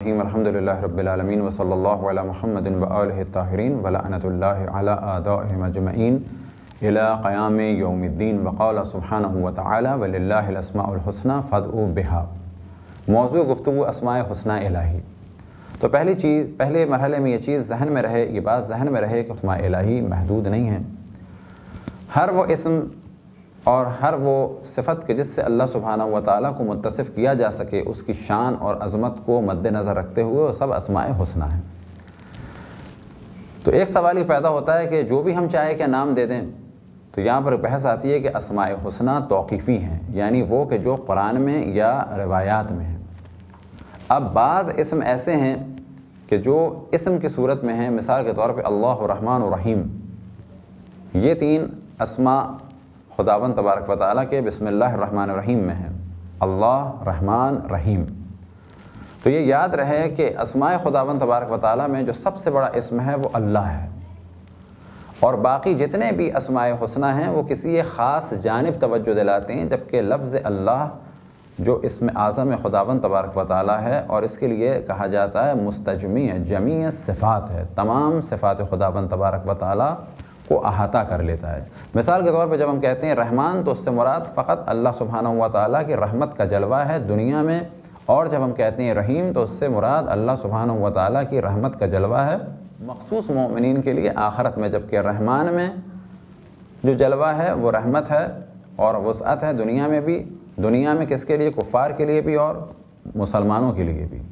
الحمدللہ رب العالمین وصلی اللہ علی محمد وآلہ الطاہرین ولعنۃ اللہ علی اعدائہم اجمعین الی قیام یوم الدین وقال سبحانہ وتعالی وللہ الاسماء الحسنی فادعوا بہا۔ موضوع گفتگو اسماء حسنی الہی۔ تو پہلے مرحلے میں یہ چیز ذہن میں رہے، یہ بات ذہن میں رہے کہ اسماء الہی محدود نہیں ہیں۔ ہر وہ اسم اور ہر وہ صفت کے جس سے اللہ سبحانہ وتعالیٰ کو متصف کیا جا سکے، اس کی شان اور عظمت کو مد نظر رکھتے ہوئے وہ سب اسماء حسنی ہیں۔ تو ایک سوال یہ پیدا ہوتا ہے کہ جو بھی ہم چاہے کہ نام دے دیں، تو یہاں پر بحث آتی ہے کہ اسماء حسنی توقیفی ہیں، یعنی وہ کہ جو قرآن میں یا روایات میں ہیں۔ اب بعض اسم ایسے ہیں کہ جو اسم کی صورت میں ہیں، مثال کے طور پہ اللہ الرحمن الرحیم، یہ تین اسماء خداوند تبارک و تعالیٰ کے بسم اللہ الرحمن الرحیم میں ہیں، اللہ رحمان رحیم۔ تو یہ یاد رہے کہ اسماء خداوند تبارک و تعالیٰ میں جو سب سے بڑا اسم ہے وہ اللہ ہے، اور باقی جتنے بھی اسماء حسنی ہیں وہ کسی ایک خاص جانب توجہ دلاتے ہیں، جبکہ لفظ اللہ جو اسم اعظم خداوند تبارک و تعالیٰ ہے، اور اس کے لیے کہا جاتا ہے مستجمی ہے، جمیع صفات ہے، تمام صفات خداوند تبارک و تعالیٰ کو احاطہ کر لیتا ہے۔ مثال کے طور پہ جب ہم کہتے ہیں رحمان، تو اس سے مراد فقط اللہ سبحانہ و تعالیٰ کی رحمت کا جلوہ ہے دنیا میں، اور جب ہم کہتے ہیں رحیم تو اس سے مراد اللہ سبحانہ و تعالیٰ کی رحمت کا جلوہ ہے مخصوص مومنین کے لیے آخرت میں، جبکہ رحمان میں جو جلوہ ہے وہ رحمت ہے اور وسعت ہے دنیا میں بھی، دنیا میں کس کے لیے؟ کفار کے لیے بھی اور مسلمانوں کے لیے بھی۔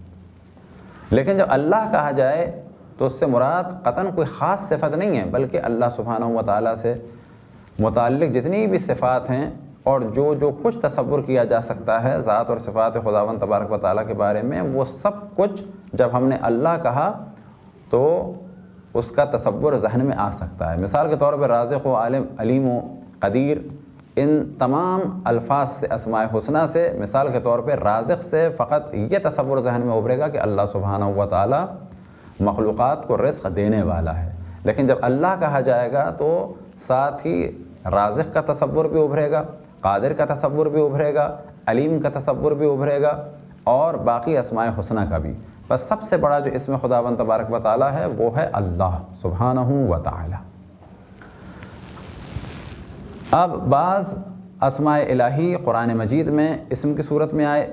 لیکن جب اللہ کہا جائے تو اس سے مراد قطعاً کوئی خاص صفت نہیں ہے، بلکہ اللہ سبحانہ و تعالیٰ سے متعلق جتنی بھی صفات ہیں اور جو کچھ تصور کیا جا سکتا ہے ذات اور صفات خداوند تبارک و تعالیٰ کے بارے میں، وہ سب کچھ جب ہم نے اللہ کہا تو اس کا تصور ذہن میں آ سکتا ہے۔ مثال کے طور پر رازق و عالم، علیم و قدیر، ان تمام الفاظ سے، اسماء حسنی سے، مثال کے طور پہ رازق سے فقط یہ تصور ذہن میں ابھرے گا کہ اللہ سبحانہ و تعالیٰ مخلوقات کو رزق دینے والا ہے، لیکن جب اللہ کہا جائے گا تو ساتھ ہی رازق کا تصور بھی ابھرے گا، قادر کا تصور بھی ابھرے گا، علیم کا تصور بھی ابھرے گا، اور باقی اسماء حسنی کا بھی۔ بس سب سے بڑا جو اسم خداوند تبارک و تعالیٰ ہے وہ ہے اللہ سبحانہ و تعالی۔ اب بعض اسماء الہی قرآن مجید میں اسم کی صورت میں آئے،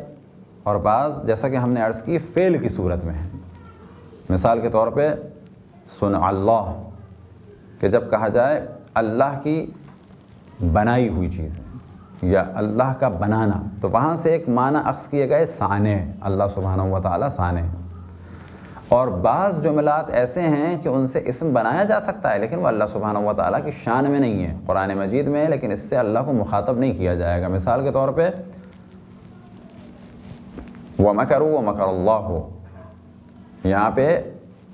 اور بعض جیسا کہ ہم نے عرض کی فعل کی صورت میں ہیں۔ مثال کے طور پہ صنع اللہ، کہ جب کہا جائے اللہ کی بنائی ہوئی چیز یا اللہ کا بنانا، تو وہاں سے ایک معنی اخذ کیے گئے صانع، اللہ سبحانہ و تعالیٰ صانع ہے۔ اور بعض جملات ایسے ہیں کہ ان سے اسم بنایا جا سکتا ہے، لیکن وہ اللہ سبحانہ و تعالیٰ کی شان میں نہیں ہے، قرآن مجید میں ہے، لیکن اس سے اللہ کو مخاطب نہیں کیا جائے گا۔ مثال کے طور پہ وَمَكَرُوا وَمَكَرَ اللَّهُ، یہاں پہ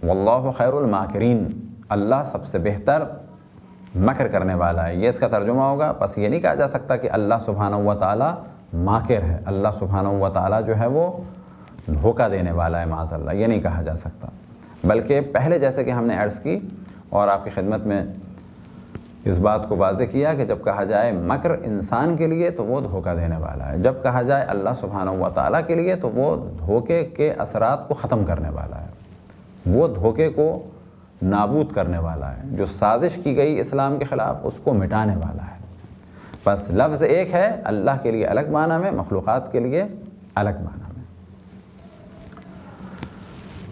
واللہ خیر الماکرین، اللہ سب سے بہتر مکر کرنے والا ہے، یہ اس کا ترجمہ ہوگا۔ بس یہ نہیں کہا جا سکتا کہ اللہ سبحانہ و تعالیٰ ماکر ہے، اللہ سبحانہ و تعالیٰ جو ہے وہ دھوکہ دینے والا ہے، معاذ اللہ، یہ نہیں کہا جا سکتا، بلکہ پہلے جیسے کہ ہم نے عرض کی اور آپ کی خدمت میں اس بات کو واضح کیا کہ جب کہا جائے مکر انسان کے لیے تو وہ دھوکہ دینے والا ہے، جب کہا جائے اللہ سبحانہ و تعالیٰ کے لیے تو وہ دھوکے کے اثرات کو ختم کرنے والا ہے، وہ دھوکے کو نابود کرنے والا ہے، جو سازش کی گئی اسلام کے خلاف اس کو مٹانے والا ہے۔ بس لفظ ایک ہے، اللہ کے لیے الگ معنی میں، مخلوقات کے لیے الگ معنی میں۔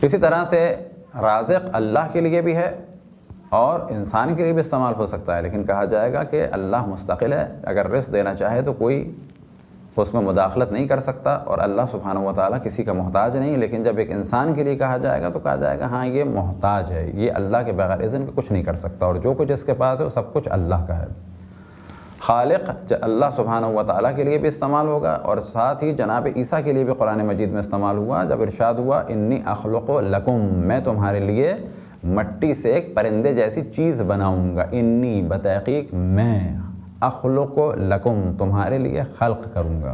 اسی طرح سے رازق اللہ کے لیے بھی ہے اور انسان کے لیے بھی استعمال ہو سکتا ہے، لیکن کہا جائے گا کہ اللہ مستقل ہے، اگر رزق دینا چاہے تو کوئی اس میں مداخلت نہیں کر سکتا، اور اللہ سبحانہ و تعالیٰ کسی کا محتاج نہیں۔ لیکن جب ایک انسان کے لیے کہا جائے گا تو کہا جائے گا ہاں یہ محتاج ہے، یہ اللہ کے بغیر اذن کے کچھ نہیں کر سکتا، اور جو کچھ اس کے پاس ہے وہ سب کچھ اللہ کا ہے۔ خالق اللہ سبحانہ و تعالیٰ کے لیے بھی استعمال ہوگا، اور ساتھ ہی جناب عیسیٰ کے لیے بھی قرآن مجید میں استعمال ہوا، جب ارشاد ہوا انی اخلق لکم، میں تمہارے لیے مٹی سے ایک پرندے جیسی چیز بناؤں گا، انی بتحقیق میں، اخلق لکم تمہارے لیے خلق کروں گا۔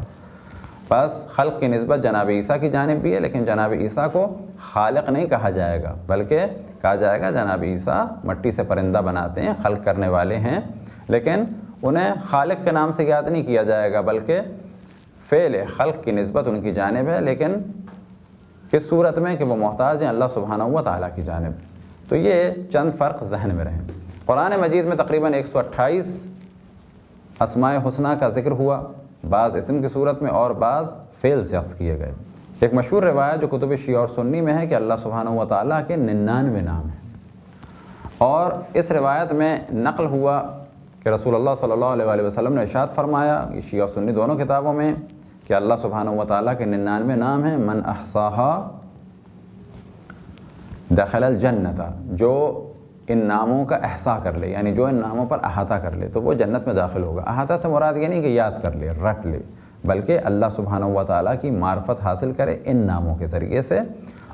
بس خلق کی نسبت جناب عیسیٰ کی جانب بھی ہے، لیکن جناب عیسیٰ کو خالق نہیں کہا جائے گا، بلکہ کہا جائے گا جناب عیسیٰ مٹی سے پرندہ بناتے ہیں، خلق کرنے والے ہیں، لیکن انہیں خالق کے نام سے یاد نہیں کیا جائے گا، بلکہ فعل خلق کی نسبت ان کی جانب ہے، لیکن کس صورت میں؟ کہ وہ محتاج ہیں اللہ سبحانہ و تعالیٰ کی جانب۔ تو یہ چند فرق ذہن میں رہیں۔ قرآن مجید میں تقریباً 128 اسماء حسنہ کا ذکر ہوا، بعض اسم کی صورت میں اور بعض فعل سے اخذ کیے گئے۔ ایک مشہور روایت جو کتب شیعہ اور سنی میں ہے کہ اللہ سبحانہ و تعالیٰ کے 99 نام ہیں، اور اس روایت میں نقل ہوا کہ رسول اللہ صلی اللہ علیہ وآلہ وسلم نے ارشاد فرمایا، یہ شیعہ اور سنی دونوں کتابوں میں، کہ اللہ سبحانہ و تعالیٰ کے 99 نام ہیں۔ من احصاها دخل الجنت، جو ان ناموں کا احصاء کر لے، یعنی جو ان ناموں پر احاطہ کر لے تو وہ جنت میں داخل ہوگا۔ احاطہ سے مراد یہ نہیں کہ یاد کر لے، رٹ لے، بلکہ اللہ سبحانہ و تعالیٰ کی معرفت حاصل کرے ان ناموں کے ذریعے سے،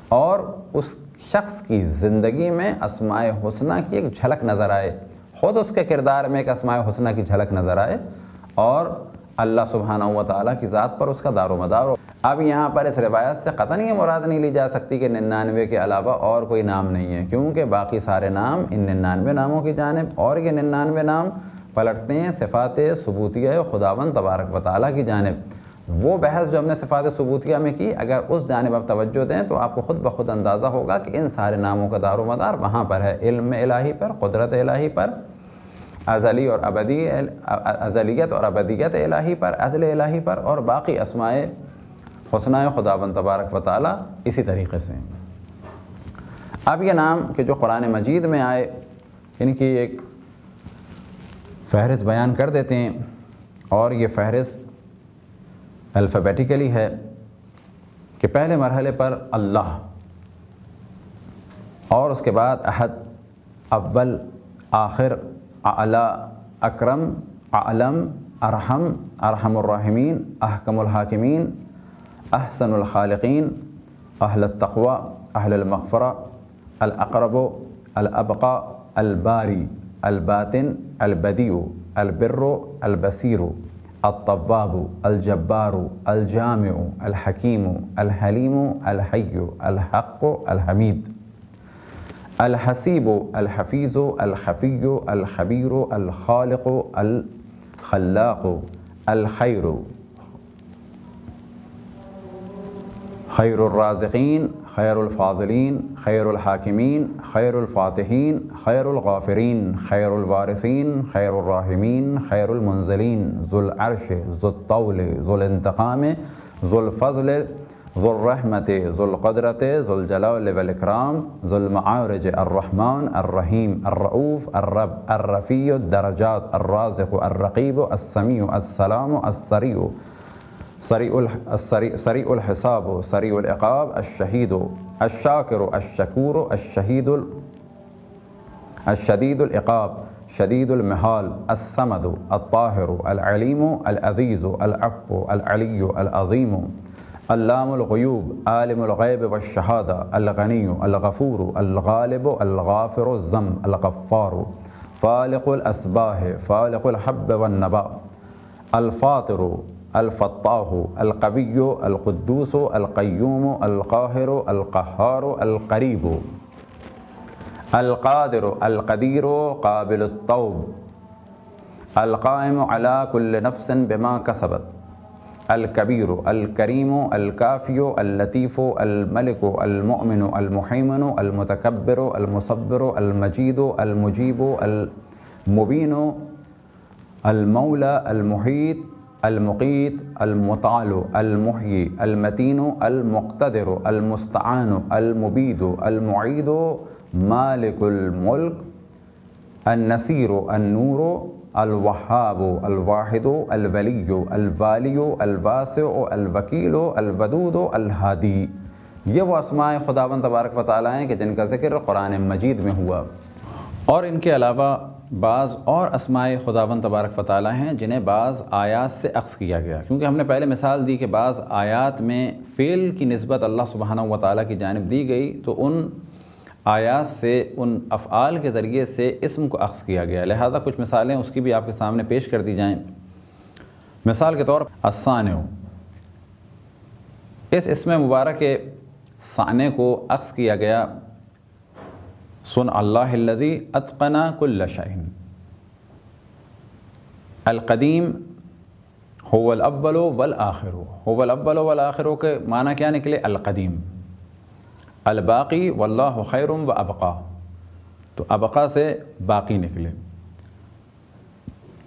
اور اس شخص کی زندگی میں اسماء حسنہ کی ایک جھلک نظر آئے، خود اس کے کردار میں ایک اسماء حسنہ کی جھلک نظر آئے، اور اللہ سبحانہ و تعالیٰ کی ذات پر اس کا دار و مدار ہو۔ اب یہاں پر اس روایت سے قطعاً یہ مراد نہیں لی جا سکتی کہ 99 کے علاوہ اور کوئی نام نہیں ہے، کیونکہ باقی سارے نام ان 99 ناموں کی جانب، اور یہ 99 نام پلٹتے ہیں صفات ثبوتیہ خداوند تبارک و تعالیٰ کی جانب۔ وہ بحث جو ہم نے صفات ثبوتیہ میں کی، اگر اس جانب آپ توجہ دیں تو آپ کو خود بخود اندازہ ہوگا کہ ان سارے ناموں کا دار و مدار وہاں پر ہے، علم الہی پر، قدرت الہی پر، ازلی اور ابدی، ازلیت اور ابدیت الہی پر، عدل الہی پر، اور باقی اسماء حسنہ خداوند تبارک و تعالیٰ اسی طریقے سے۔ اب یہ نام کہ جو قرآن مجید میں آئے، ان کی ایک فہرست بیان کر دیتے ہیں، اور یہ فہرست الفابیٹیکلی ہے کہ پہلے مرحلے پر اللہ، اور اس کے بعد احد، اول، آخر، اعلیٰ، اکرم، اعلم، ارحم، ارحم الراحمین، احکم الحاکمین، احسن الخالقین، اہل التقوی، اہل المغفرہ، الاقرب، الابقى، الباری، الباطن، البدیع، البر، البصیر، الطواب، الجبار، الجامع، الحکیم، الحلیم، الحی، الحق، الحمید، الحسیب، الحفیظ، الخفی، الخبیر، الخالق، الخلاق، الخیر، خیر الرازقین، خیر الفاضلین، خیر الحاکمین، خیر الفاتحین، خیر الغافرین، خیر الوارثین، خیر الراحمین، خیر المنزلین، ذو العرش، ذو الطول، ذو الانتقام، ذو الفضل، ذو الرحمت، ذو القدرت، ذو الجلال والاکرام، ذو المعارج، الرحمن، الرحیم، الرؤوف، الرب، الرفیع الدرجات، الرازق، الرقیب، السمیع، السلام، السریع، سریع الحساب، سریع العقاب، الشہید، الشاکر، الشکور، الشدید العقاب، شدید المحال، الصمد، الطاہر، العلیم، العزیز، العفو، العلی، العظیم، علام الغیوب، عالم الغیب والشہادہ، الغنی، الغفور، الغالب، الغافر الذنب، الغفار، فالق الاسباح، فالق الحب والنبا، الفاطر، الفتاح، القوی، القدوس، القیوم، القاہر، القہار، القریب، القادر، القدیر، قابل التوب، القائم علی کل نفس بما کسبت، الکبیر، الکریم، الکافی، اللطیف، الملک، المؤمن، المحیمن، المتکبر، المصبر، المجید، المجیب، المبین، المولا، المحیط، المقیت، المطال، المحیی، المتین، المقتدر، المستعان، المبید، المعید، مالک الملک، النصیر، النور، الوہاب، الواحد، الولی، الوالی، الواسع، الوکیل، الودود، الہادی۔ یہ وہ اسماء خداوند تبارک و تعالیٰ ہیں کہ جن کا ذکر قرآن مجید میں ہوا، اور ان کے علاوہ بعض اور اسماء خداوند تبارک و تعالیٰ ہیں جنہیں بعض آیات سے اخذ کیا گیا، کیونکہ ہم نے پہلے مثال دی کہ بعض آیات میں فعل کی نسبت اللہ سبحانہ و تعالیٰ کی جانب دی گئی، تو ان آیات سے، ان افعال کے ذریعے سے اسم کو اخذ کیا گیا، لہذا کچھ مثالیں اس کی بھی آپ کے سامنے پیش کر دی جائیں۔ مثال کے طور پر الصانع، اس اسم مبارک صانع کو اخذ کیا گیا سن اللہ الذی اتقن کل شیء۔ القدیم هو الاول والآخر، هو الاول والآخر کے معنی کیا نکلے؟ القدیم، الباقی واللہ خیر و ابقا، تو ابقا سے باقی نکلے۔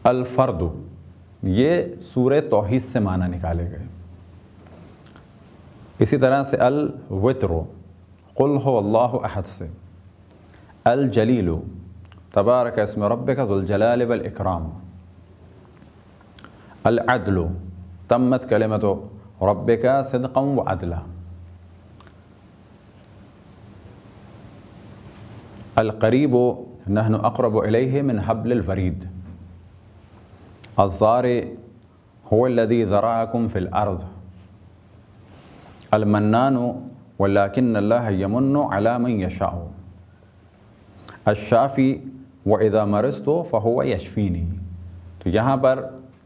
الفرد، یہ سورہ توحید سے معنی نکالے گئے۔ اسی طرح سے الوتر، قل هو اللہ احد سے۔ الجلیل، تبارک اسم ربک ذو الجلال والاکرام۔ العدل، تمت کلمت ربک صدقا وعدلا۔ القریب، نحن اقرب الیہ من حبل الورید۔ الزارع، هو الذی ذرأکم فی الارض۔ المنان، ولکن اللہ یمن علی من یشاء۔ الشافی، وَإِذَا مَرِضْتُ فَهُوَ يَشْفِينِي۔ تو یہاں پر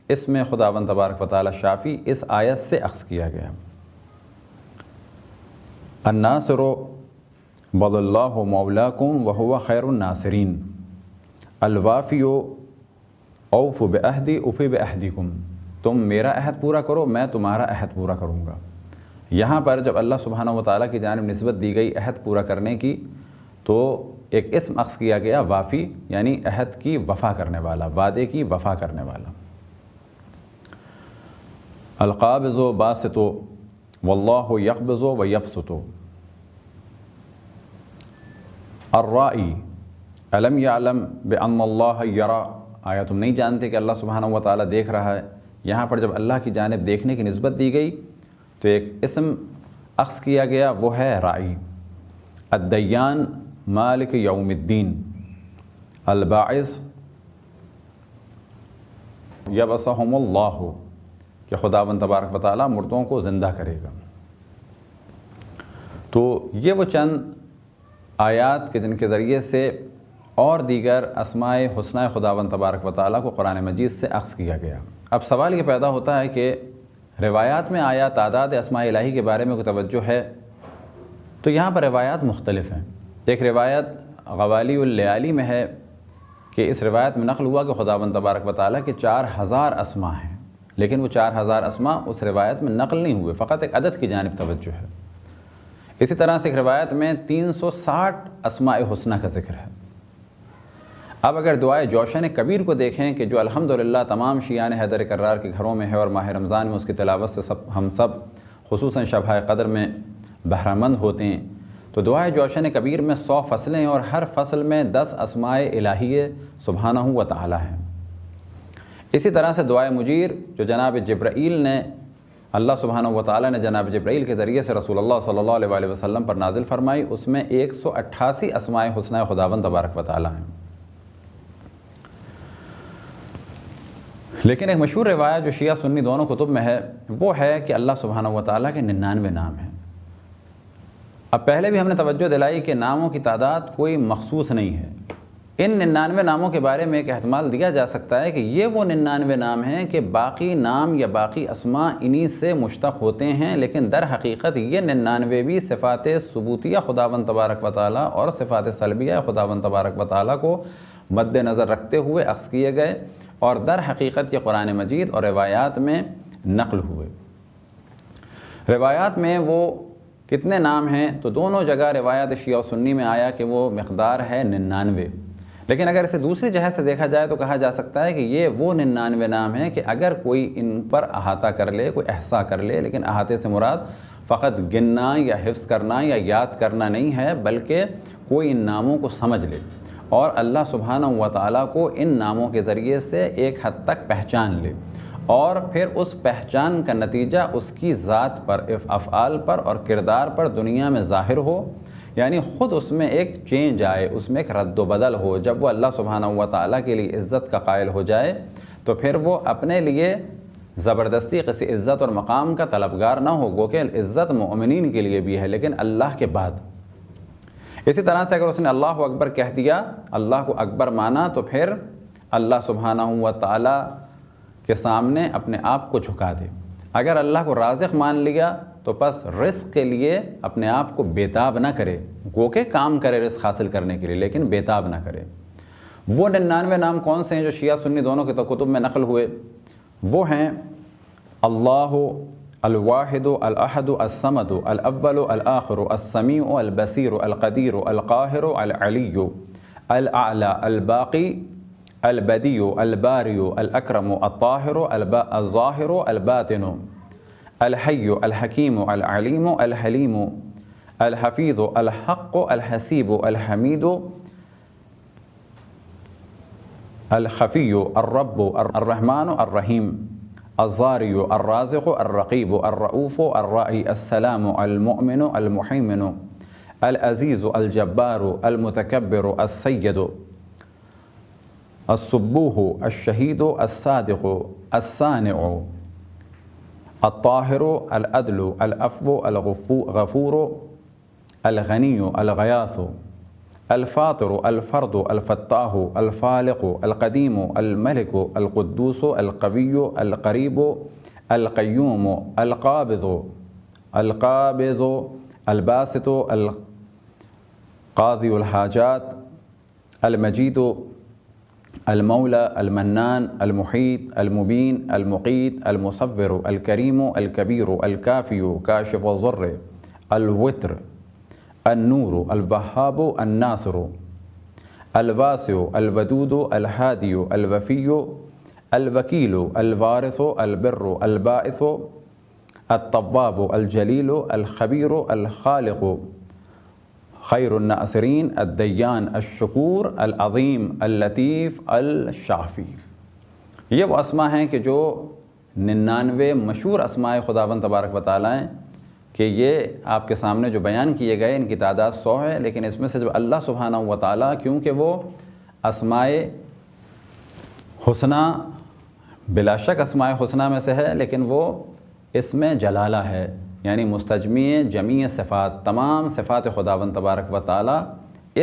اسم خداوند تبارک و تعالی شافی اس آیت سے اخذ کیا گیا۔ الناصر، بل اللہ مولاکم وہو خیر الناصرین۔ الوافی، اوف بعہدی اوفی بعہدکم، تم میرا عہد پورا کرو میں تمہارا عہد پورا کروں گا۔ یہاں پر جب اللہ سبحانہ و تعالیٰ کی جانب نسبت دی گئی عہد پورا کرنے کی، تو ایک اسم اخذ کیا گیا وافی، یعنی عہد کی وفا کرنے والا، وعدے کی وفا کرنے والا۔ القابض باسط، واللہ یقبض و یبسط۔ الرائی، الم یعلم بان اللہ یرا، آیا تم نہیں جانتے کہ اللہ سبحانہ و تعالیٰ دیکھ رہا ہے۔ یہاں پر جب اللہ کی جانب دیکھنے کی نسبت دی گئی تو ایک اسم اخذ کیا گیا، وہ ہے رائی۔ الدیان، مالک یوم الدین۔ الباعث، یبعثہم اللہ، کہ خداوند تبارک و تعالیٰ مردوں کو زندہ کرے گا۔ تو یہ وہ چند آیات کے جن کے ذریعے سے اور دیگر اسماء حسنہ خداوند تبارک و تعالیٰ کو قرآن مجید سے اخذ کیا گیا۔ اب سوال یہ پیدا ہوتا ہے کہ روایات میں آیا تعداد اسماء الہی کے بارے میں کوئی توجہ ہے؟ تو یہاں پر روایات مختلف ہیں۔ ایک روایت غوالی اللیالی میں ہے کہ اس روایت میں نقل ہوا کہ خداوند تبارک و تعالیٰ کے 4000 اسماء ہیں، لیکن وہ 4000 اسماء اس روایت میں نقل نہیں ہوئے، فقط ایک عدد کی جانب توجہ ہے۔ اسی طرح سے ایک روایت میں 360 اسماء حسنہ کا ذکر ہے۔ اب اگر دعائے جوشن کبیر کو دیکھیں کہ جو الحمدللہ تمام شیعان حیدر کرار کے گھروں میں ہے اور ماہ رمضان میں اس کی تلاوت سے ہم سب خصوصاً شبہ قدر میں بہرہ مند ہوتے ہیں، تو دعائے جوشن کبیر میں 100 فصلیں اور ہر فصل میں 10 اسماء الہیہ سبحانہ و تعالی ہیں۔ اسی طرح سے دعائے مجیر جو جناب جبرائیل نے، اللہ سبحانہ و تعالی نے جناب جبرائیل کے ذریعے سے رسول اللہ صلی اللہ علیہ وآلہ وسلم پر نازل فرمائی، اس میں 188 اسماء حسنہ خداوند تبارک و تعالی ہیں۔ لیکن ایک مشہور روایت جو شیعہ سنی دونوں کتب میں ہے، وہ ہے کہ اللہ سبحانہ و تعالیٰ کے 99 نام ہیں۔ اب پہلے بھی ہم نے توجہ دلائی کہ ناموں کی تعداد کوئی مخصوص نہیں ہے۔ ان 99 ناموں کے بارے میں ایک احتمال دیا جا سکتا ہے کہ یہ وہ 99 نام ہیں کہ باقی نام یا باقی اسماء انہی سے مشتق ہوتے ہیں، لیکن در حقیقت یہ 99 بھی صفات ثبوتیہ خداوند تبارک و تعالیٰ اور صفات سلبیہ خداوند تبارک و تعالیٰ کو مد نظر رکھتے ہوئے اخذ کیے گئے اور در حقیقت یہ قرآن مجید اور روایات میں نقل ہوئے۔ روایات میں وہ کتنے نام ہیں؟ تو دونوں جگہ روایات شیعہ و سنی میں آیا کہ وہ مقدار ہے 99، لیکن اگر اسے دوسری جہت سے دیکھا جائے تو کہا جا سکتا ہے کہ یہ وہ 99 نام ہیں کہ اگر کوئی ان پر احاطہ کر لے، کوئی احصاء کر لے، لیکن احاطے سے مراد فقط گننا یا حفظ کرنا یا یاد کرنا نہیں ہے، بلکہ کوئی ان ناموں کو سمجھ لے اور اللہ سبحانہ و تعالیٰ کو ان ناموں کے ذریعے سے ایک حد تک پہچان لے، اور پھر اس پہچان کا نتیجہ اس کی ذات پر، افعال پر اور کردار پر دنیا میں ظاہر ہو، یعنی خود اس میں ایک چینج آئے، اس میں ایک رد و بدل ہو۔ جب وہ اللہ سبحانہ و تعالیٰ کے لیے عزت کا قائل ہو جائے تو پھر وہ اپنے لیے زبردستی کسی عزت اور مقام کا طلبگار نہ ہو، گو کہ عزت مومنین کے لیے بھی ہے لیکن اللہ کے بعد۔ اسی طرح سے اگر اس نے اللہ اکبر کہہ دیا، اللہ کو اکبر مانا، تو پھر اللہ سبحانہ و تعالیٰ کے سامنے اپنے آپ کو جھکا دے۔ اگر اللہ کو رازق مان لیا تو پس رزق کے لیے اپنے آپ کو بیتاب نہ کرے، گو کہ کام کرے رزق حاصل کرنے کے لیے، لیکن بیتاب نہ کرے۔ وہ 99 نام کون سے ہیں جو شیعہ سنی دونوں کے کتب میں نقل ہوئے؟ وہ ہیں اللہ، الواحد الأحد الصمد الأول الآخر السميع البصير القدير القاهر العلي الأعلى الباقي البديع البارئ الأكرم الطاهر الظاهر الباطن الحي الحكيم العليم الحليم الحفيظ الحق الحسيب الحميد الخفي الرب الرحمن الرحيم الضاري الرازق الرقيب الرؤوف الرائي السلام المؤمن المهيمن العزيز الجبار المتكبر السيد الصبوح الشهيد الصادق الصانع الطاهر العدل العفو الغفور الغني الغياث الفاطر الفرد الفتاه الفالق القديم الملك القدوس القوي القريب القيوم القابض الباسط القاضي الحاجات المجيد المولى المنان المحيط المبين المقيت المصور الكريم الكبير الكافي كاشف الضر الوتر النور الوهاب الناصر الواسع الودود الهادي الوفي الوكيل الوارث البر الباعث التواب الجليل الخبير الخالق خير الناصرين الديان الشکور العظیم اللطیف الشافی۔ یہ وہ اسماء ہیں کہ جو 99 مشہور اسماء خداوند تبارک و تعالیٰ ہیں کہ یہ آپ کے سامنے جو بیان کیے گئے ان کی تعداد 100 ہے، لیکن اس میں سے جب اللہ سبحانہ و تعالیٰ کیونکہ وہ اسماء حسنہ بلا شک اسماء حسنہ میں سے ہے، لیکن وہ اسم جلالہ ہے، یعنی مستجمیع جمیع صفات، تمام صفات خداوند تبارک و تعالیٰ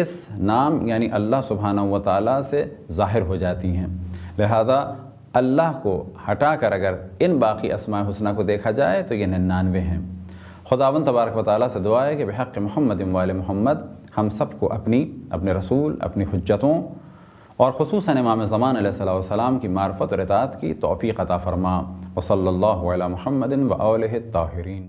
اس نام یعنی اللہ سبحانہ و تعالیٰ سے ظاہر ہو جاتی ہیں۔ لہذا اللہ کو ہٹا کر اگر ان باقی اسماء حسنہ کو دیکھا جائے تو یہ 99 ہیں۔ خداوند تبارک و تعالیٰ سے دعا ہے کہ بحق محمد وآل محمد ہم سب کو اپنے رسول، اپنی حجتوں اور خصوصاً امام زمان علیہ السلام کی معرفت اور اطاعت کی توفیق عطا فرما۔ وصلی اللہ علی محمد وآلہ الطاہرین۔